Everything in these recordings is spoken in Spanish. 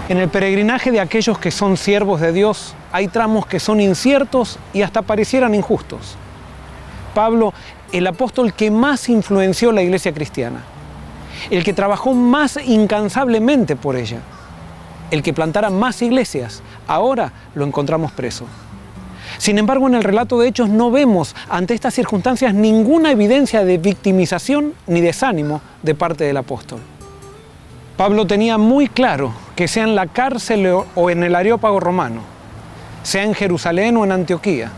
En el peregrinaje de aquellos que son siervos de Dios, hay tramos que son inciertos y hasta parecieran injustos. Pablo, el apóstol que más influenció la iglesia cristiana, el que trabajó más incansablemente por ella, el que plantara más iglesias, ahora lo encontramos preso. Sin embargo, en el relato de Hechos no vemos ante estas circunstancias ninguna evidencia de victimización ni desánimo de parte del apóstol. Pablo tenía muy claro que sea en la cárcel o en el Areópago romano, sea en Jerusalén o en Antioquía,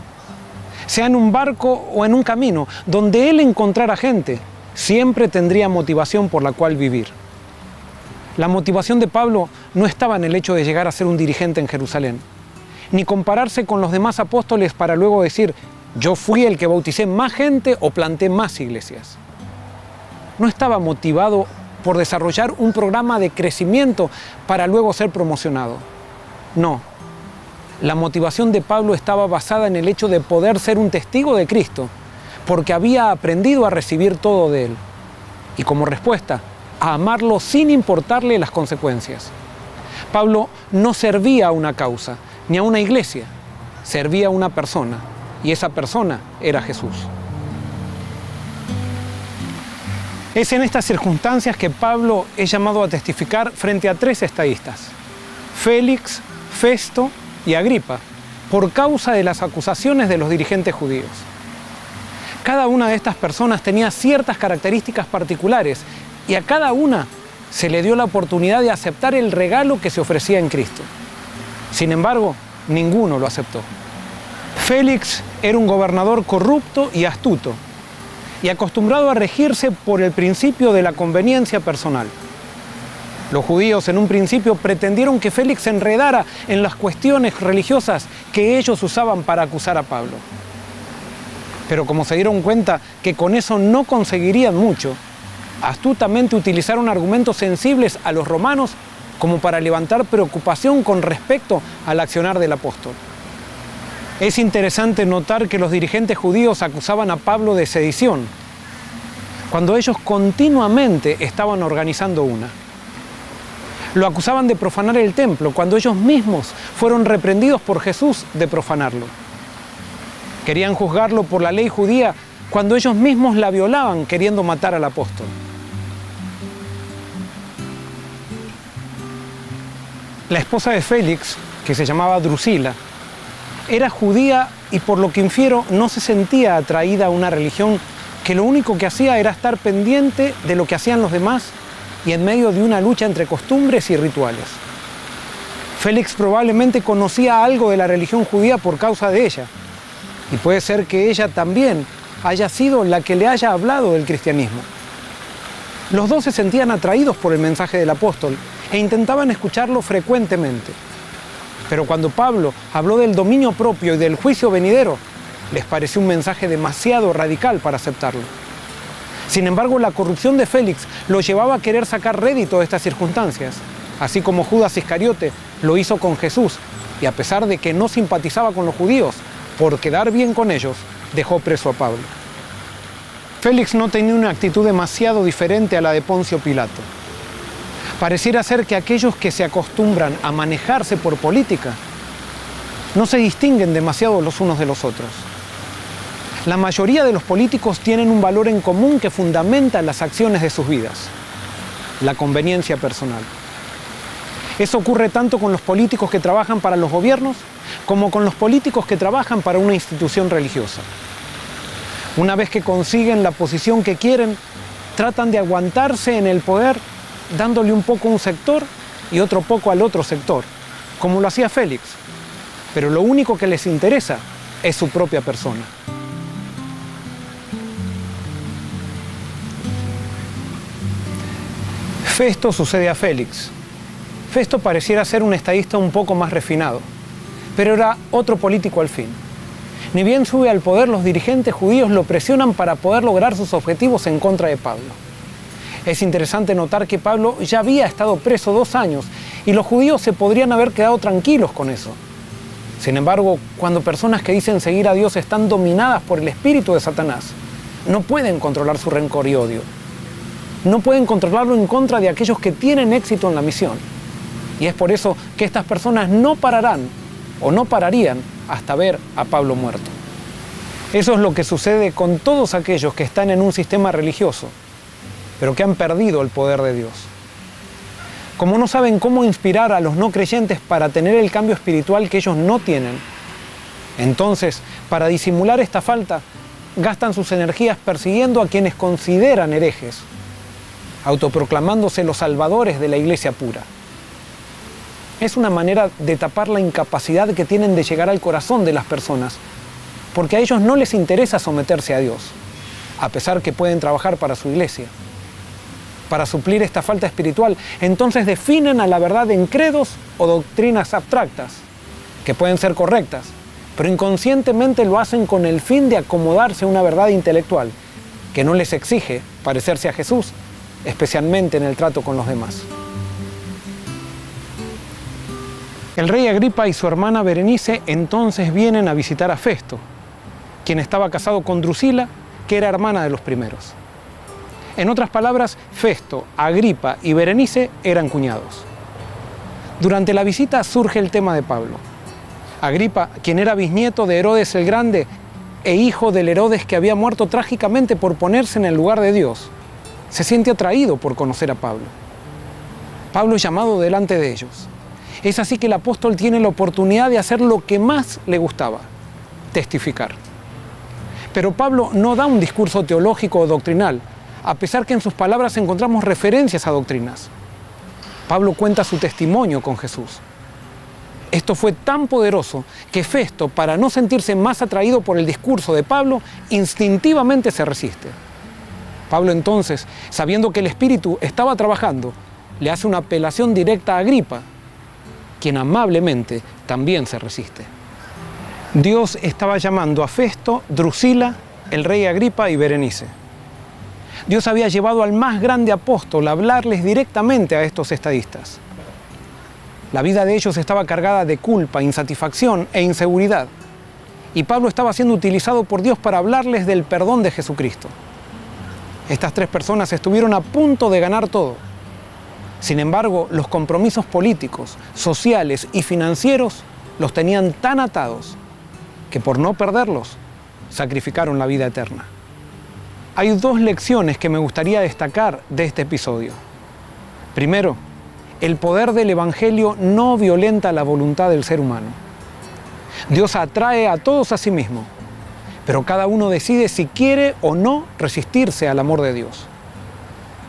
sea en un barco o en un camino, donde él encontrara gente, siempre tendría motivación por la cual vivir. La motivación de Pablo no estaba en el hecho de llegar a ser un dirigente en Jerusalén, ni compararse con los demás apóstoles para luego decir, yo fui el que bauticé más gente o planté más iglesias. No estaba motivado por desarrollar un programa de crecimiento para luego ser promocionado. No. La motivación de Pablo estaba basada en el hecho de poder ser un testigo de Cristo, porque había aprendido a recibir todo de Él. Y como respuesta, a amarlo sin importarle las consecuencias. Pablo no servía a una causa, ni a una iglesia, servía a una persona, y esa persona era Jesús. Es en estas circunstancias que Pablo es llamado a testificar frente a 3 estadistas, Félix, Festo y Agripa, por causa de las acusaciones de los dirigentes judíos. Cada una de estas personas tenía ciertas características particulares y a cada una se le dio la oportunidad de aceptar el regalo que se ofrecía en Cristo. Sin embargo, ninguno lo aceptó. Félix era un gobernador corrupto y astuto, y acostumbrado a regirse por el principio de la conveniencia personal. Los judíos en un principio pretendieron que Félix se enredara en las cuestiones religiosas que ellos usaban para acusar a Pablo. Pero como se dieron cuenta que con eso no conseguirían mucho, astutamente utilizaron argumentos sensibles a los romanos como para levantar preocupación con respecto al accionar del apóstol. Es interesante notar que los dirigentes judíos acusaban a Pablo de sedición, cuando ellos continuamente estaban organizando una. Lo acusaban de profanar el templo, cuando ellos mismos fueron reprendidos por Jesús de profanarlo. Querían juzgarlo por la ley judía, cuando ellos mismos la violaban queriendo matar al apóstol. La esposa de Félix, que se llamaba Drusila, era judía y por lo que infiero no se sentía atraída a una religión que lo único que hacía era estar pendiente de lo que hacían los demás y en medio de una lucha entre costumbres y rituales. Félix probablemente conocía algo de la religión judía por causa de ella, y puede ser que ella también haya sido la que le haya hablado del cristianismo. Los dos se sentían atraídos por el mensaje del apóstol e intentaban escucharlo frecuentemente. Pero cuando Pablo habló del dominio propio y del juicio venidero, les pareció un mensaje demasiado radical para aceptarlo. Sin embargo, la corrupción de Félix lo llevaba a querer sacar rédito de estas circunstancias, así como Judas Iscariote lo hizo con Jesús, y a pesar de que no simpatizaba con los judíos, por quedar bien con ellos, dejó preso a Pablo. Félix no tenía una actitud demasiado diferente a la de Poncio Pilato. Pareciera ser que aquellos que se acostumbran a manejarse por política no se distinguen demasiado los unos de los otros. La mayoría de los políticos tienen un valor en común que fundamenta las acciones de sus vidas: la conveniencia personal. Eso ocurre tanto con los políticos que trabajan para los gobiernos como con los políticos que trabajan para una institución religiosa. Una vez que consiguen la posición que quieren, tratan de aguantarse en el poder dándole un poco a un sector y otro poco al otro sector, como lo hacía Félix. Pero lo único que les interesa es su propia persona. Festo sucede a Félix. Festo pareciera ser un estadista un poco más refinado, pero era otro político al fin. Ni bien sube al poder, los dirigentes judíos lo presionan para poder lograr sus objetivos en contra de Pablo. Es interesante notar que Pablo ya había estado preso 2 años y los judíos se podrían haber quedado tranquilos con eso. Sin embargo, cuando personas que dicen seguir a Dios están dominadas por el espíritu de Satanás, no pueden controlar su rencor y odio. No pueden controlarlo en contra de aquellos que tienen éxito en la misión. Y es por eso que estas personas no pararán o no pararían hasta ver a Pablo muerto. Eso es lo que sucede con todos aquellos que están en un sistema religioso, pero que han perdido el poder de Dios. Como no saben cómo inspirar a los no creyentes para tener el cambio espiritual que ellos no tienen, entonces, para disimular esta falta, gastan sus energías persiguiendo a quienes consideran herejes, autoproclamándose los salvadores de la iglesia pura. Es una manera de tapar la incapacidad que tienen de llegar al corazón de las personas, porque a ellos no les interesa someterse a Dios, a pesar que pueden trabajar para su iglesia. Para suplir esta falta espiritual, entonces definen a la verdad en credos o doctrinas abstractas, que pueden ser correctas, pero inconscientemente lo hacen con el fin de acomodarse a una verdad intelectual que no les exige parecerse a Jesús, especialmente en el trato con los demás. El rey Agripa y su hermana Berenice entonces vienen a visitar a Festo, quien estaba casado con Drusila, que era hermana de los primeros. En otras palabras, Festo, Agripa y Berenice eran cuñados. Durante la visita surge el tema de Pablo. Agripa, quien era bisnieto de Herodes el Grande e hijo del Herodes que había muerto trágicamente por ponerse en el lugar de Dios, se siente atraído por conocer a Pablo. Pablo es llamado delante de ellos. Es así que el apóstol tiene la oportunidad de hacer lo que más le gustaba, testificar. Pero Pablo no da un discurso teológico o doctrinal, a pesar que en sus palabras encontramos referencias a doctrinas. Pablo cuenta su testimonio con Jesús. Esto fue tan poderoso que Festo, para no sentirse más atraído por el discurso de Pablo, instintivamente se resiste. Pablo entonces, sabiendo que el Espíritu estaba trabajando, le hace una apelación directa a Agripa, quien amablemente también se resiste. Dios estaba llamando a Festo, Drusila, el rey Agripa y Berenice. Dios había llevado al más grande apóstol a hablarles directamente a estos estadistas. La vida de ellos estaba cargada de culpa, insatisfacción e inseguridad. Y Pablo estaba siendo utilizado por Dios para hablarles del perdón de Jesucristo. Estas tres personas estuvieron a punto de ganar todo. Sin embargo, los compromisos políticos, sociales y financieros los tenían tan atados que por no perderlos, sacrificaron la vida eterna. Hay dos lecciones que me gustaría destacar de este episodio. Primero, el poder del Evangelio no violenta la voluntad del ser humano. Dios atrae a todos a sí mismo, pero cada uno decide si quiere o no resistirse al amor de Dios.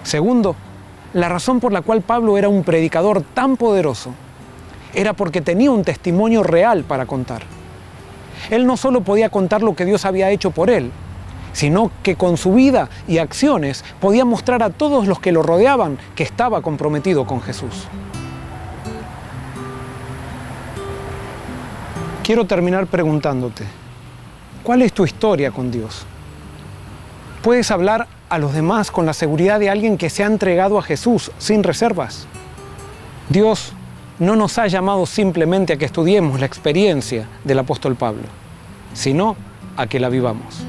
Segundo, la razón por la cual Pablo era un predicador tan poderoso era porque tenía un testimonio real para contar. Él no solo podía contar lo que Dios había hecho por él, sino que con su vida y acciones podía mostrar a todos los que lo rodeaban que estaba comprometido con Jesús. Quiero terminar preguntándote, ¿cuál es tu historia con Dios? ¿Puedes hablar a los demás con la seguridad de alguien que se ha entregado a Jesús sin reservas? Dios no nos ha llamado simplemente a que estudiemos la experiencia del apóstol Pablo, sino a que la vivamos.